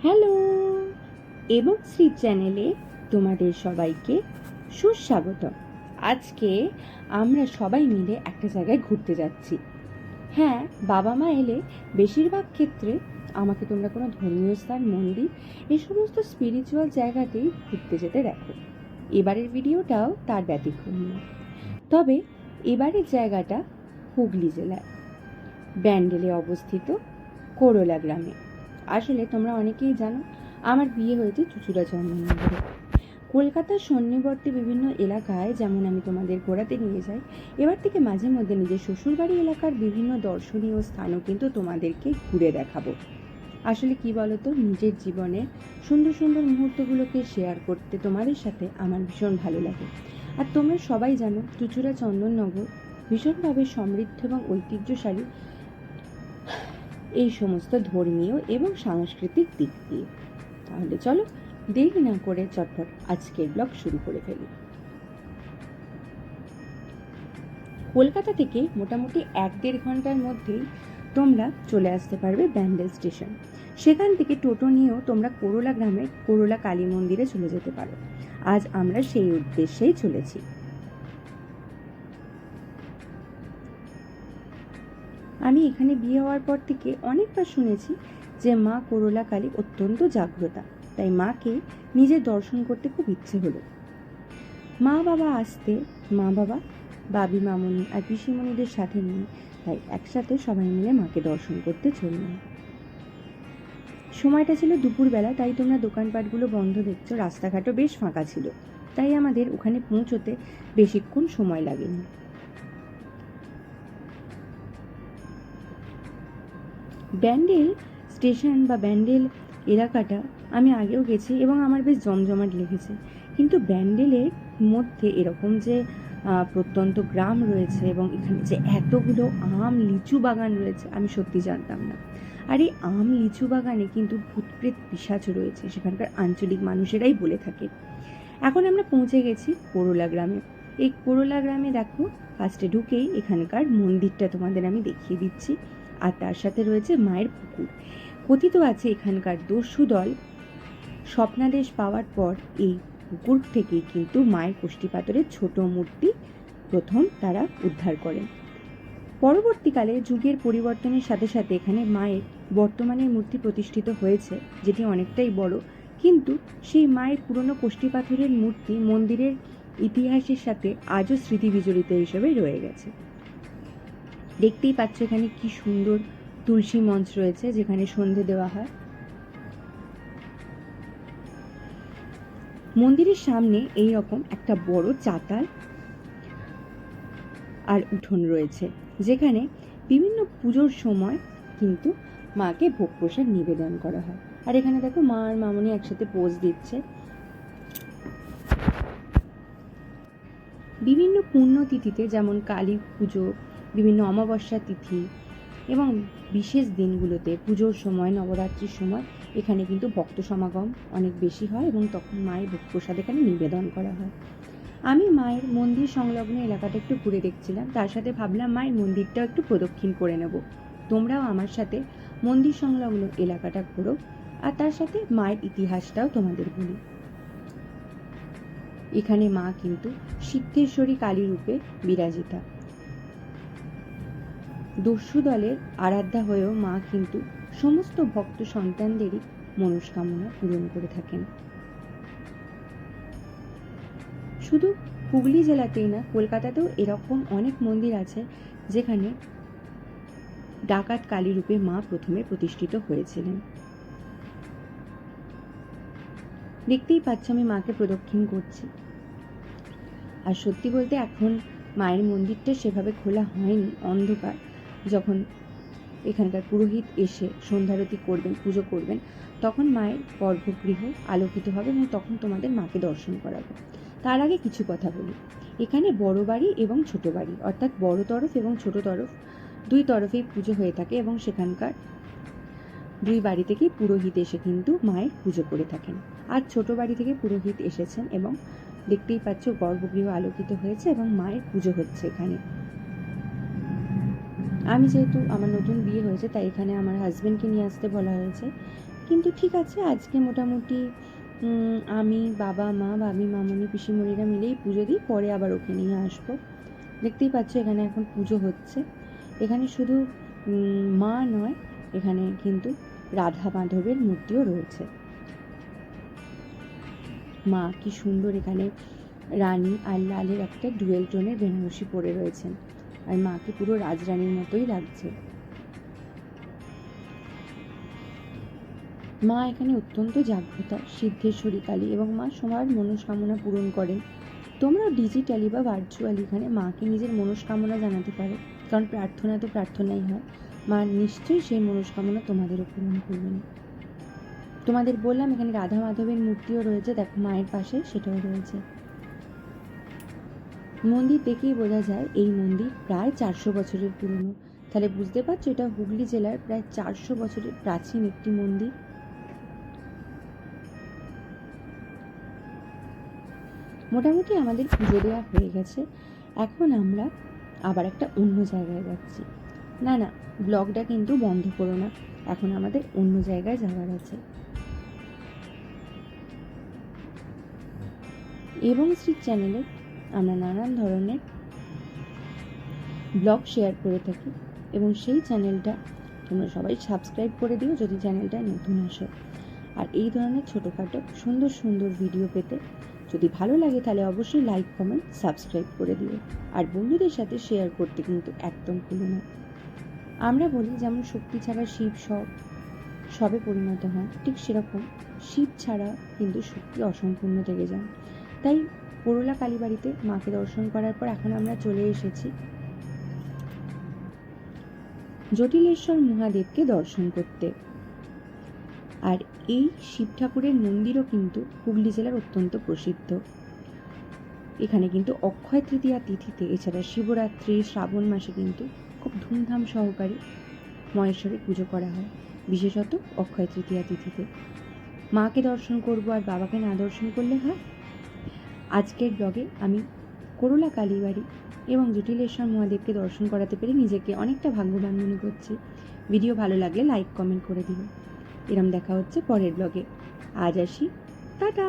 Hello এবং শ্রী চ্যানেলে তোমাদের সবাইকে সুস্বাগত। আজকে আমরা সবাই মিলে একটা জায়গায় ঘুরতে যাচ্ছি। হ্যাঁ, বাবা মা এলে বেশিরভাগ ক্ষেত্রে আমাকে তোমরা কোনো ধর্মীয় স্থান, মন্দির এই সমস্ত স্পিরিচুয়াল জায়গাতেই ঘুরতে যেতে দেখো। এবারের ভিডিওটাও তার ব্যতিক্রম নয়। তবে এবারের জায়গাটা হুগলি জেলায় ব্যান্ডেলে অবস্থিত করোলা গ্রামে। আসলে তোমরা অনেকেই জানো আমার বিয়ে হয়েছে চুঁচুড়া চন্দননগরে। কলকাতার সন্নিবর্তী বিভিন্ন এলাকায় যেমন আমি তোমাদের ঘোরাতে নিয়ে যাই, এবার থেকে মাঝে মধ্যে নিজের শ্বশুরবাড়ি এলাকার বিভিন্ন দর্শনীয় স্থানও কিন্তু তোমাদেরকে ঘুরে দেখাবো। আসলে কি বলতো, নিজের জীবনের সুন্দর সুন্দর মুহূর্তগুলোকে শেয়ার করতে তোমাদের সাথে আমার ভীষণ ভালো লাগে। আর তোমরা সবাই জানো চুঁচুড়া চন্দননগর ভীষণভাবে সমৃদ্ধ এবং ঐতিহ্যশালী এই সমস্ত ধর্মীয় এবং সাংস্কৃতিক দিক দিয়ে। তাহলে চলো দেরি না করে চটপট আজকের ব্লগ শুরু করে ফেলি। কলকাতা থেকে মোটামুটি 1-1.5 ঘন্টার মধ্যেই তোমরা চলে আসতে পারবে ব্যান্ডেল স্টেশন। সেখান থেকে টোটো নিয়েও তোমরা করোলা গ্রামের করোলা কালী মন্দিরে চলে যেতে পারো। আজ আমরা সেই উদ্দেশ্যেই চলেছি। আমি এখানে বিয়ে হওয়ার পর থেকে অনেকবার শুনেছি যে মা করোলা কালী অত্যন্ত জাগ্রতা, তাই মাকে নিজের দর্শন করতে খুব ইচ্ছে হলো। মা বাবা আসতে মা বাবা, বাবি মামুনি আর পিসিমণিদের সাথে নিয়ে তাই একসাথে সবাই মিলে মাকে দর্শন করতে চললাম। সময়টা ছিল দুপুরবেলা, তাই তোমরা দোকানপাটগুলো বন্ধ দেখছো, রাস্তাঘাটও বেশ ফাঁকা ছিল, তাই আমাদের ওখানে পৌঁছতে বেশিক্ষণ সময় লাগেনি। ব্যান্ডেল স্টেশন বা ব্যান্ডেল এলাকাটা আমি আগেও গেছি এবং আমার বেশ জমজমাট লেগেছে, কিন্তু ব্যান্ডেলের মধ্যে এরকম যে প্রত্যন্ত গ্রাম রয়েছে এবং এখানে যে এতগুলো আম লিচু বাগান রয়েছে আমি সত্যি জানতাম না। আর এই আম লিচু বাগানে কিন্তু ভূতপ্রেত পিশাচ রয়েছে, সেখানকার আঞ্চলিক মানুষেরাই বলে থাকে। এখন আমরা পৌঁছে গেছি করোলা গ্রামে। এই করোলা গ্রামে দেখো, ফার্স্টে ঢুকেই এখানকার মন্দিরটা তোমাদের আমি দেখিয়ে দিচ্ছি, আর তার সাথে রয়েছে মায়ের পুকুর। কথিত আছে এখানকার দস্যু দল স্বপ্নাদেশ পাওয়ার পর এই পুকুর থেকেই কিন্তু মায়ের কষ্টি পাথরের ছোট মূর্তি প্রথম তারা উদ্ধার করেন। পরবর্তীকালে যুগের পরিবর্তনের সাথে সাথে এখানে মায়ের বর্তমানের মূর্তি প্রতিষ্ঠিত হয়েছে, যেটি অনেকটাই বড়, কিন্তু সেই মায়ের পুরনো কষ্টি পাথরের মূর্তি মন্দিরের ইতিহাসের সাথে আজও স্মৃতি বিজড়িত হিসেবে রয়ে গেছে। দেখতেই পাচ্ছ এখানে কি সুন্দর তুলসী মঞ্চ রয়েছে যেখানে সন্ধে দেওয়া হয়। মন্দিরের সামনে এই রকম একটা বড় চাতাল আর উঠোন রয়েছে, যেখানে বিভিন্ন পুজোর সময় কিন্তু মাকে ভোগ প্রসাদ নিবেদন করা হয়। আর এখানে দেখো মা আর মামনি একসাথে পোজ দিচ্ছে। বিভিন্ন পুণ্যতিথিতে যেমন কালী পুজো, বিভিন্ন অমাবস্যা তিথি এবং বিশেষ দিনগুলোতে, পুজোর সময়, নবরাত্রির সময় এখানে কিন্তু ভক্ত সমাগম অনেক বেশি হয় এবং তখন মায়ের ভোগ প্রসাদ এখানে নিবেদন করা হয়। আমি মায়ের মন্দির সংলগ্ন এলাকাটা একটু ঘুরে দেখছিলাম, তার সাথে ভাবলাম মায়ের মন্দিরটাও একটু প্রদক্ষিণ করে নেব। তোমরাও আমার সাথে মন্দির সংলগ্ন এলাকাটা ঘোরো, আর তার সাথে মায়ের ইতিহাসটাও তোমাদের বলি। এখানে মা কিন্তু সিদ্ধেশ্বরী কালী রূপে বিরাজিতা। দস্যু দলের আরাধ্যা হয়েও মা কিন্তু সমস্ত ভক্ত সন্তানদেরই মনস্কামনা পূরণ করে থাকেন। শুধু হুগলি জেলাতেই না, কলকাতাতেও এরকম অনেক মন্দির আছে যেখানে ডাকাত কালী রূপে মা প্রথমে প্রতিষ্ঠিত হয়েছিলেন। দেখতেই পাচ্ছ আমি মাকে প্রদক্ষিণ করছি। আর সত্যি বলতে এখন মায়ের মন্দিরটা সেভাবে খোলা হয়নি, অন্ধকার। যখন এখানকার পুরোহিত এসে সন্ধ্যারতি করবেন, পুজো করবেন, তখন মায়ের গর্ভগৃহ আলোকিত হবে এবং তখন তোমাদের মাকে দর্শন করাবো। তার আগে কিছু কথা বলি। এখানে বড় বাড়ি এবং ছোট বাড়ি, অর্থাৎ বড় তরফ এবং ছোট তরফ দুই তরফেই পুজো হয়ে থাকে এবং সেখানকার দুই বাড়ি থেকেই পুরোহিত এসে কিন্তু মায়ের পুজো করে থাকেন। আর ছোট বাড়ি থেকে পুরোহিত এসেছেন এবং দেখতেই পাচ্ছ গর্ভগৃহ আলোকিত হয়েছে এবং মায়ের পুজো হচ্ছে এখানে। আমি যেহেতু আমার নতুন বিয়ে হয়েছে তাই এখানে আমার হাজবেন্ডকে নিয়ে আসতে বলা হয়েছে, কিন্তু ঠিক আছে, আজকে মোটামুটি আমি, বাবা, মা, ভাবি, মামনি, পিসিমণিরা মিলেই পুজো দিই, পরে আবার ওকে নিয়ে আসবো। দেখতেই পাচ্ছ এখানে এখন পুজো হচ্ছে। এখানে শুধু মা নয়, এখানে কিন্তু রাধা মাধবের মূর্তিও রয়েছে। মা কি সুন্দর এখানে রানী আর লালের একটা ডুয়েল টোনের বেনারসি পরে রয়েছেন, আর মাকে পুরো রাজরানীর মতোই লাগছে। মা এখানে অত্যন্ত জাগ্রতা, সিদ্ধেশ্বরী কালী, এবং মা সবার মনস্কামনা পূরণ করেন। তোমরাও ডিজিটালি বা ভার্চুয়ালি এখানে মাকে নিজের মনস্কামনা জানাতে পারো, কারণ প্রার্থনা তো প্রার্থনাই হয়। মা নিশ্চয়ই সেই মনস্কামনা তোমাদেরও পূরণ করবেন। তোমাদের বললাম এখানে রাধা মাধবের মূর্তিও রয়েছে, দেখো মায়ের পাশে সেটাও রয়েছে। মন্দির দেখেই বোঝা যায় এই মন্দির প্রায় 400 বছরের পুরনো। তাহলে বুঝতে পারছো এটা হুগলি জেলার প্রায় 400 বছরের প্রাচীন একটি মন্দির। মোটামুটি আমাদের পুজো দেওয়া হয়ে গেছে, এখন আমরা আবার একটা অন্য জায়গায় যাচ্ছি। না না, ব্লগটা কিন্তু বন্ধ করো না, এখন আমাদের অন্য জায়গায় যাওয়ার আছে। এবং শ্রী চ্যানেলে আমরা নানান ধরনের ব্লগ শেয়ার করে থাকি, এবং সেই চ্যানেলটা তোমরা সবাই সাবস্ক্রাইব করে দিও যদি চ্যানেলটা নতুন আসো। আর এই ধরনের ছোটোখাটো সুন্দর সুন্দর ভিডিও পেতে যদি ভালো লাগে তাহলে অবশ্যই লাইক, কমেন্ট, সাবস্ক্রাইব করে দিও। আর বন্ধুদের সাথে শেয়ার করতে কিন্তু একদম ভুলো না। আমরা বলি যেমন শক্তি ছাড়া শিব সবে পরিণত হয়, ঠিক সেরকম শিব ছাড়া কিন্তু শক্তি অসম্পূর্ণ থেকে যায়। তাই করলা কালীবাড়িতে মাকে দর্শন করার পর এখন আমরা চলে এসেছি জটিলেশ্বর মহাদেবকে দর্শন করতে। আর এই শিব ঠাকুরের মন্দিরও কিন্তু হুগলি জেলার অত্যন্ত প্রসিদ্ধ। এখানে কিন্তু অক্ষয় তৃতীয়া তিথিতে, এছাড়া শিবরাত্রি, শ্রাবণ মাসে কিন্তু খুব ধুমধাম সহকারে মহেশ্বরের পুজো করা হয়, বিশেষত অক্ষয় তৃতীয়া তিথিতে। মাকে দর্শন করব আর বাবাকে না দর্শন করলে হয়? আজকের ব্লগে আমি করলা কালীবাড়ি এবং জটিলেশ্বর মহাদেবকে দর্শন করাতে পেরে নিজেকে অনেকটা ভাগ্যবান মনে করছি। ভিডিও ভালো লাগলে লাইক, কমেন্ট করে দিও। এরম দেখা হচ্ছে পরের ব্লগে। আজ আসি, টাটা।